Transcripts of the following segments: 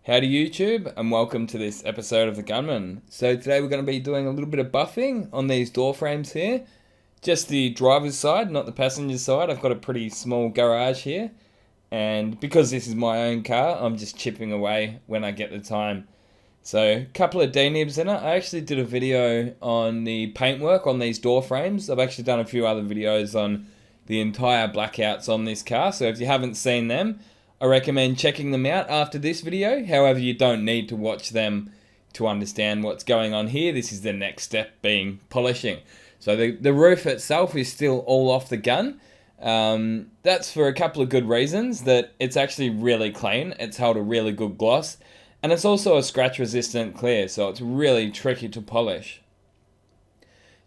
Howdy YouTube, and welcome to this episode of the Gunman. So today we're going to be doing a little bit of buffing on these door frames here. Just the driver's side, not the passenger side. I've got a pretty small garage here, and because this is my own car, I'm just chipping away when I get the time. So a couple of D-nibs in it. I actually did a video on the paintwork on these door frames. I've actually done a few other videos on the entire blackouts on this car, so if you haven't seen them, I recommend checking them out after this video. However, you don't need to watch them to understand what's going on here. This is the next step, being polishing. So the roof itself is still all off the gun. That's for a couple of good reasons. That it's actually really clean. It's held a really good gloss. And it's also a scratch resistant clear, so it's really tricky to polish.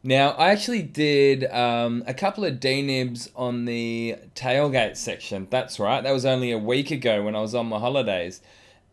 Now, I actually did a couple of D-nibs on the tailgate section. That's right, that was only a week ago when I was on my holidays.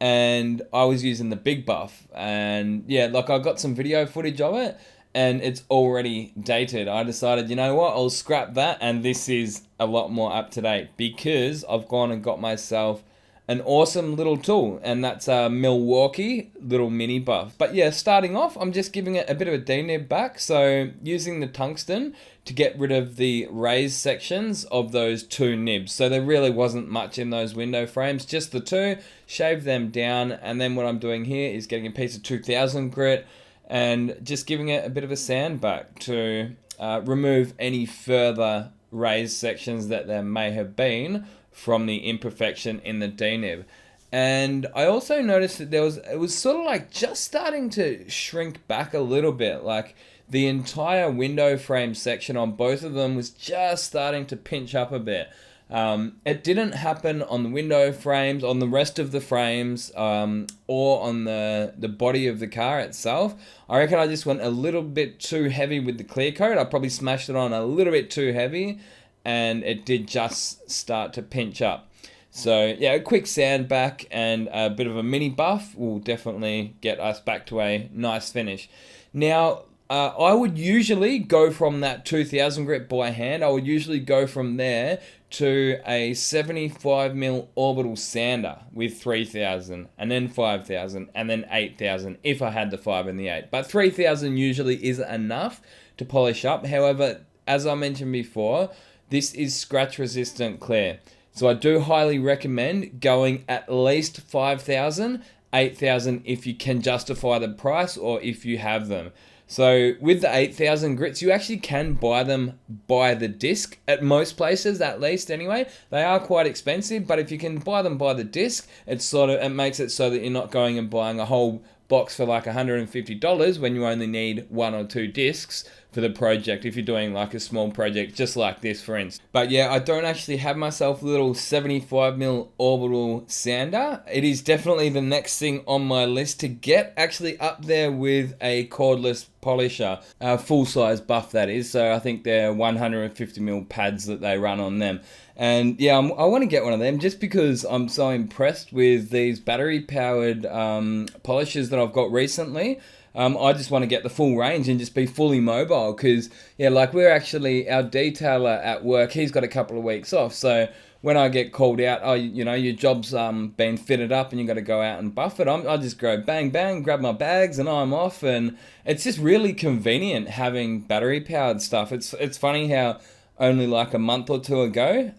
And I was using the big buff. And yeah, like I got some video footage of it, and it's already dated. I decided, you know what, I'll scrap that, and this is a lot more up to date. Because I've gone and got myself an awesome little tool, and that's a Milwaukee little mini buff. But yeah, starting off, I'm just giving it a bit of a D-nib back, so using the tungsten to get rid of the raised sections of those two nibs. So there really wasn't much in those window frames, just the two, shave them down, and then what I'm doing here is getting a piece of 2000 grit and just giving it a bit of a sand back to remove any further raised sections that there may have been from the imperfection in the D-nib. And I also noticed that it was sort of like just starting to shrink back a little bit. Like the entire window frame section on both of them was just starting to pinch up a bit. It didn't happen on the window frames, on the rest of the frames, or on the body of the car itself. I reckon I just went a little bit too heavy with the clear coat. I probably smashed it on a little bit too heavy, and it did just start to pinch up. So yeah, a quick sand back and a bit of a mini buff will definitely get us back to a nice finish. Now, I would usually go from that 2000 grit by hand. I would usually go from there to a 75mm orbital sander with 3000, and then 5000, and then 8000 if I had the 5 and the 8. But 3000 usually is enough to polish up. However, as I mentioned before, this is scratch resistant clear. So I do highly recommend going at least 5,000, 8,000 if you can justify the price or if you have them. So with the 8,000 grits, you actually can buy them by the disc at most places, at least anyway. They are quite expensive, but if you can buy them by the disc, it makes it so that you're not going and buying a whole box for like $150 when you only need 1 or 2 discs for the project, if you're doing like a small project just like this, for instance. But yeah, I don't actually have myself a little 75mm orbital sander. It is definitely the next thing on my list to get, actually up there with a cordless polisher, full size buff that is. So I think they're 150mm pads that they run on them. And yeah, I want to get one of them just because I'm so impressed with these battery powered polishers that I've got recently. I just want to get the full range and just be fully mobile, because yeah, like our detailer at work, he's got a couple of weeks off. So when I get called out, oh, you know, your job's been fitted up and you got to go out and buff it, I just go bang bang, grab my bags and I'm off. And it's just really convenient having battery powered stuff. It's funny how only like a month or two ago,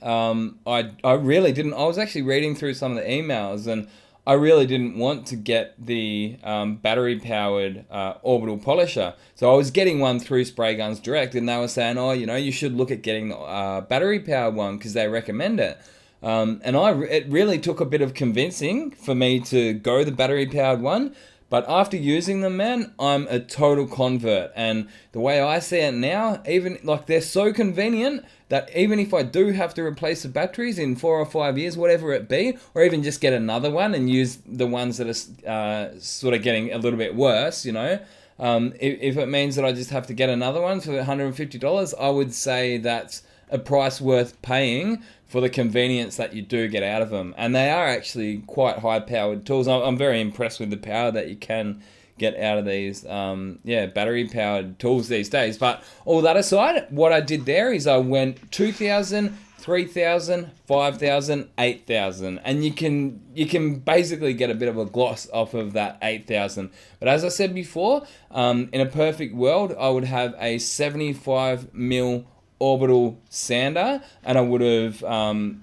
I really didn't. I was actually reading through some of the emails, and I really didn't want to get the battery-powered orbital polisher. So I was getting one through Spray Guns Direct, and they were saying, oh, you know, you should look at getting the battery-powered one because they recommend it. And it really took a bit of convincing for me to go the battery-powered one. But after using them, man, I'm a total convert. And the way I see it now, even like they're so convenient that even if I do have to replace the batteries in 4 or 5 years, whatever it be, or even just get another one and use the ones that are sort of getting a little bit worse, you know, if it means that I just have to get another one for $150, I would say that's a price worth paying for the convenience that you do get out of them. And they are actually quite high powered tools. I'm very impressed with the power that you can get out of these battery powered tools these days. But all that aside, what I did there is I went 2000, 3,000, 5,000, 8,000, and you can basically get a bit of a gloss off of that 8,000. But as I said before, in a perfect world, I would have a 75 mil orbital sander, and I would have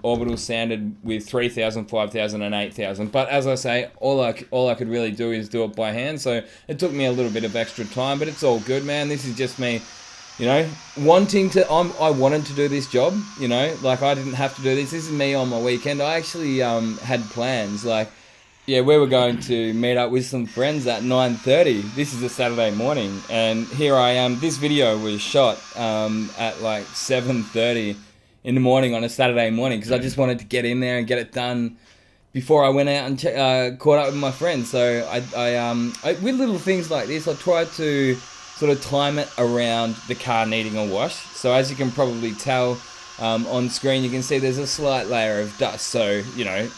orbital sanded with 3,000, 5,000, and 8,000. But as I say, all I could really do is do it by hand, so it took me a little bit of extra time, but it's all good, man. This is just me, wanting to. I wanted to do this job, like I didn't have to do this. This is me on my weekend. I actually had plans, like, yeah, we were going to meet up with some friends at 9:30. This is a Saturday morning, and here I am. This video was shot at like 7:30 in the morning on a Saturday morning, because I just wanted to get in there and get it done before I went out and caught up with my friends. So I with little things like this, I try to sort of time it around the car needing a wash. So as you can probably tell on screen, you can see there's a slight layer of dust. So,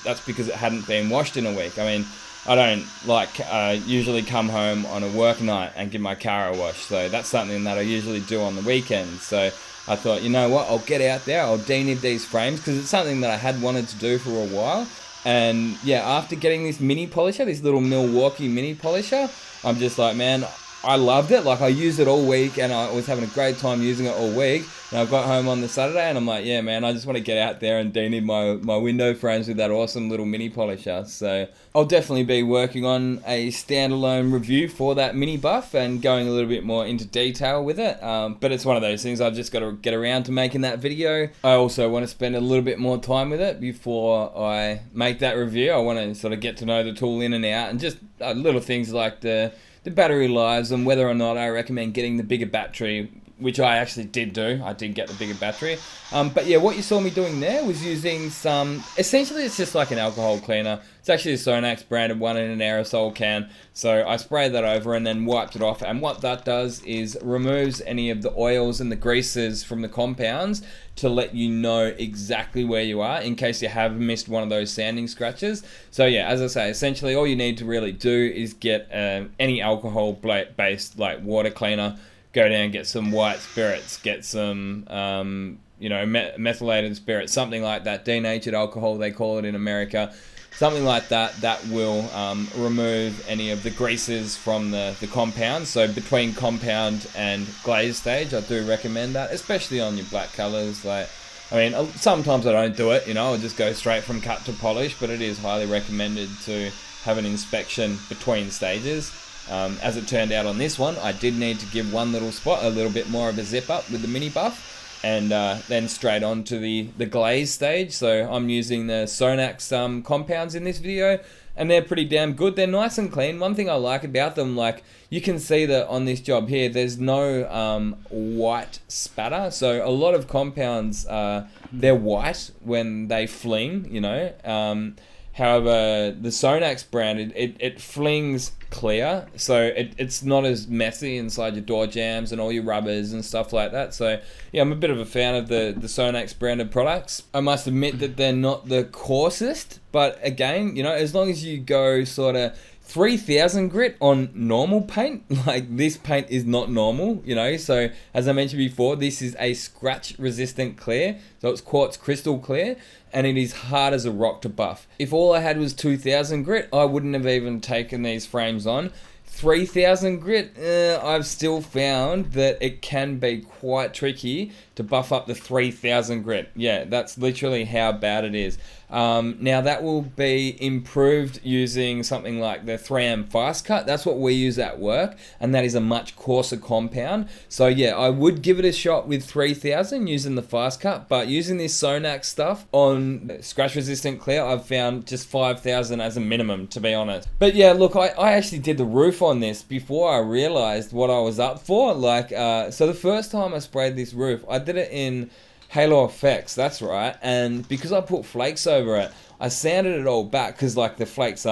that's because it hadn't been washed in a week. I mean, I don't usually come home on a work night and give my car a wash. So that's something that I usually do on the weekends. So I thought, you know what, I'll get out there, I'll denib these frames, because it's something that I had wanted to do for a while. And yeah, after getting this mini polisher, this little Milwaukee mini polisher, I'm just like, man, I loved it. Like, I used it all week, and I was having a great time using it all week. And I got home on the Saturday, and I'm like, yeah, man, I just want to get out there and denib my window frames with that awesome little mini polisher. So I'll definitely be working on a standalone review for that mini buff and going a little bit more into detail with it. But it's one of those things I've just got to get around to making that video. I also want to spend a little bit more time with it before I make that review. I want to sort of get to know the tool in and out, and just little things like the battery lives and whether or not I recommend getting the bigger battery, which I actually did do. I did get the bigger battery. But yeah, what you saw me doing there was using some, essentially it's just like an alcohol cleaner. It's actually a Sonax branded one in an aerosol can. So I sprayed that over and then wiped it off. And what that does is removes any of the oils and the greases from the compounds to let you know exactly where you are in case you have missed one of those sanding scratches. So yeah, as I say, essentially all you need to really do is get any alcohol based like water cleaner, go down, get some white spirits, get some methylated spirits, something like that, denatured alcohol they call it in America, something like that, that will remove any of the greases from the compound. So between compound and glaze stage, I do recommend that, especially on your black colors. Like, I mean, sometimes I don't do it, I'll just go straight from cut to polish, but it is highly recommended to have an inspection between stages. As it turned out on this one, I did need to give one little spot a little bit more of a zip up with the mini buff, and then straight on to the glaze stage. So I'm using the Sonax compounds in this video, and they're pretty damn good. They're nice and clean. One thing I like about them, like, you can see that on this job here, there's no white spatter. So a lot of compounds, they're white when they fling, However, the Sonax brand, it flings clear, so it's not as messy inside your door jambs and all your rubbers and stuff like that. So yeah, I'm a bit of a fan of the Sonax branded products. I must admit that they're not the coarsest, but again, as long as you go sort of 3,000 grit on normal paint, like this paint is not normal, so as I mentioned before, this is a scratch resistant clear, so it's quartz crystal clear, and it is hard as a rock to buff. If all I had was 2,000 grit, I wouldn't have even taken these frames on. 3,000 grit, I've still found that it can be quite tricky to buff up the 3,000 grit. Yeah, that's literally how bad it is. Now that will be improved using something like the 3M Fast Cut. That's what we use at work, and that is a much coarser compound. So yeah, I would give it a shot with 3,000 using the Fast Cut, but using this Sonax stuff on scratch resistant clear, I've found just 5,000 as a minimum, to be honest. But yeah, look, I actually did the roof on this before I realized what I was up for. Like, so the first time I sprayed this roof, I did it in Halo Effects, that's right, and because I put flakes over it, I sanded it all back, because like the flakes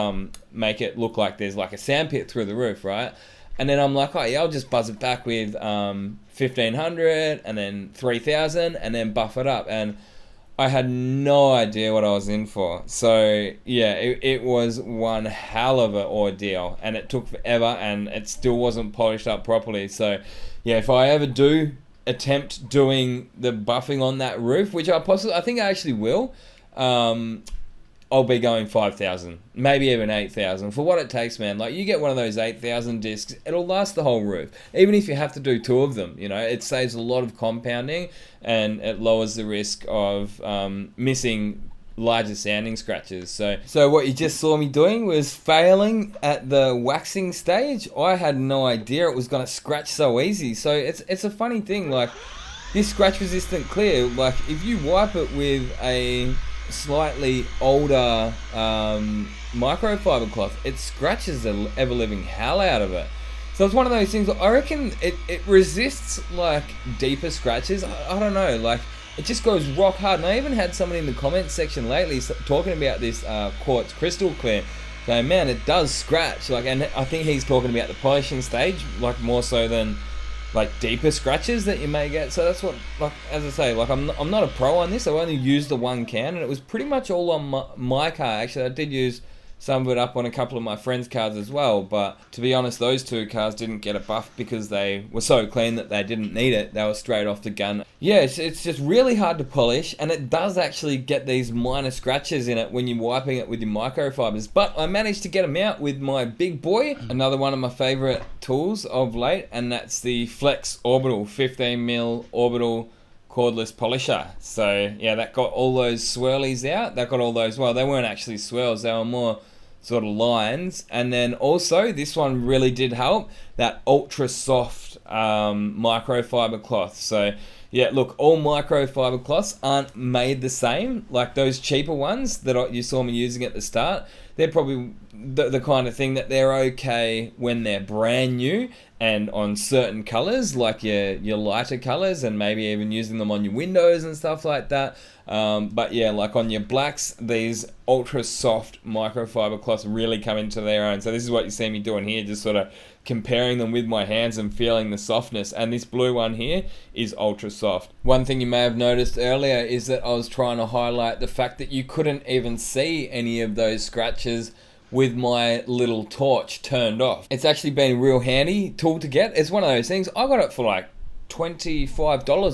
make it look like there's like a sandpit through the roof, right? And then I'm like, oh yeah, I'll just buzz it back with 1,500 and then 3,000 and then buff it up, and I had no idea what I was in for. So yeah, it was one hell of an ordeal, and it took forever, and it still wasn't polished up properly. So yeah, if I ever do attempt doing the buffing on that roof, which I think I actually will, I'll be going 5,000, maybe even 8,000 for what it takes, man. Like, you get one of those 8,000 discs, it'll last the whole roof. Even if you have to do 2 of them, you know, it saves a lot of compounding and it lowers the risk of missing larger sanding scratches. So what you just saw me doing was failing at the waxing stage. I had no idea it was going to scratch so easy. So it's a funny thing, like this scratch resistant clear, like if you wipe it with a slightly older microfiber cloth, it scratches the ever living hell out of it. So it's one of those things, I reckon it resists like deeper scratches. I don't know, like it just goes rock hard. And I even had someone in the comments section lately talking about this quartz crystal clear, saying, man, it does scratch. Like, and I think he's talking about the polishing stage, like more so than like deeper scratches that you may get. So that's what, like, as I say, like I'm not a pro on this. I only used the one can, and it was pretty much all on my car. Actually, I did use some of it up on a couple of my friends' cars as well, but to be honest, those 2 cars didn't get a buff because they were so clean that they didn't need it. They were straight off the gun. Yeah, it's just really hard to polish, and it does actually get these minor scratches in it when you're wiping it with your microfibers, but I managed to get them out with my big boy, another one of my favorite tools of late, and that's the Flex Orbital 15mm orbital cordless polisher. So yeah, that got all those swirlies out. That got all those, well, they weren't actually swirls, they were more sort of lines. And then also this one really did help, that ultra soft microfiber cloth. So yeah, look, all microfiber cloths aren't made the same. Like those cheaper ones that you saw me using at the start, they're probably the kind of thing that they're okay when they're brand new and on certain colors, like your lighter colors, and maybe even using them on your windows and stuff like that. But yeah, like on your blacks, these ultra soft microfiber cloths really come into their own. So this is what you see me doing here, just sort of comparing them with my hands and feeling the softness. And this blue one here is ultra soft. One thing you may have noticed earlier is that I was trying to highlight the fact that you couldn't even see any of those scratches with my little torch turned off. It's actually been a real handy tool to get. It's one of those things, I got it for like $25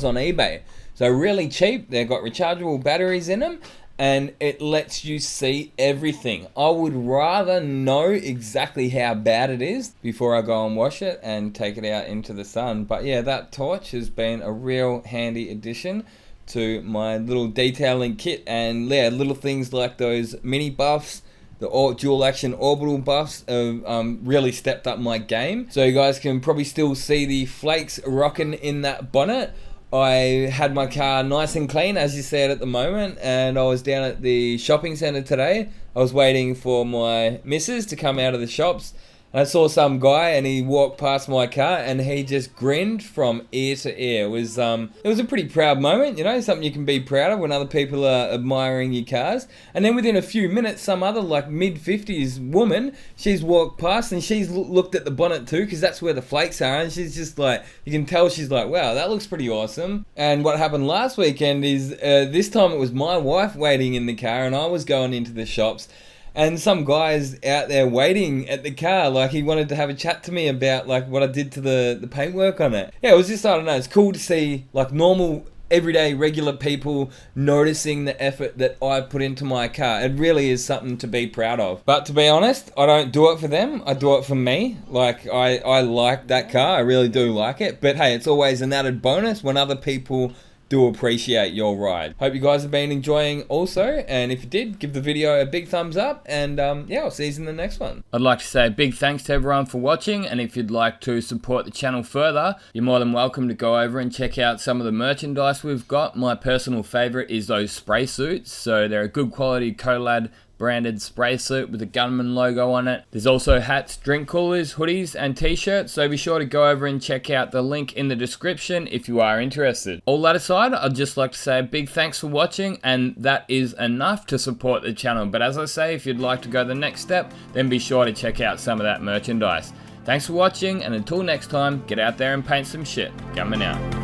on eBay. So really cheap. They've got rechargeable batteries in them, and it lets you see everything. I would rather know exactly how bad it is before I go and wash it and take it out into the sun. But yeah, that torch has been a real handy addition to my little detailing kit. And yeah, little things like those mini buffs, the dual action orbital buffs have really stepped up my game. So you guys can probably still see the flakes rocking in that bonnet. I had my car nice and clean, as you see it at the moment, and I was down at the shopping centre today. I was waiting for my missus to come out of the shops, and I saw some guy, and he walked past my car, and he just grinned from ear to ear. It was a pretty proud moment, you know, something you can be proud of when other people are admiring your cars. And then within a few minutes, some other like mid-50s woman, she's walked past, and she's looked at the bonnet too, because that's where the flakes are, and she's just like, you can tell she's like, wow, that looks pretty awesome. And what happened last weekend is, this time it was my wife waiting in the car, and I was going into the shops. And some guy's out there waiting at the car, like he wanted to have a chat to me about like what I did to the paintwork on it. Yeah, it was just, I don't know, it's cool to see like normal, everyday, regular people noticing the effort that I put into my car. It really is something to be proud of. But to be honest, I don't do it for them, I do it for me. Like, I like that car, I really do like it. But hey, it's always an added bonus when other people do appreciate your ride. Hope you guys have been enjoying also, and if you did, give the video a big thumbs up, and yeah, I'll see you in the next one. I'd like to say a big thanks to everyone for watching, and if you'd like to support the channel further, you're more than welcome to go over and check out some of the merchandise we've got. My personal favorite is those spray suits, so they're a good quality Colad branded spray suit with a Gunman logo on it. There's also hats, drink coolers, hoodies, and t-shirts, so be sure to go over and check out the link in the description if you are interested. All that aside, I'd just like to say a big thanks for watching, and that is enough to support the channel. But as I say, if you'd like to go the next step, then be sure to check out some of that merchandise. Thanks for watching, and until next time, get out there and paint some shit. Gunman out.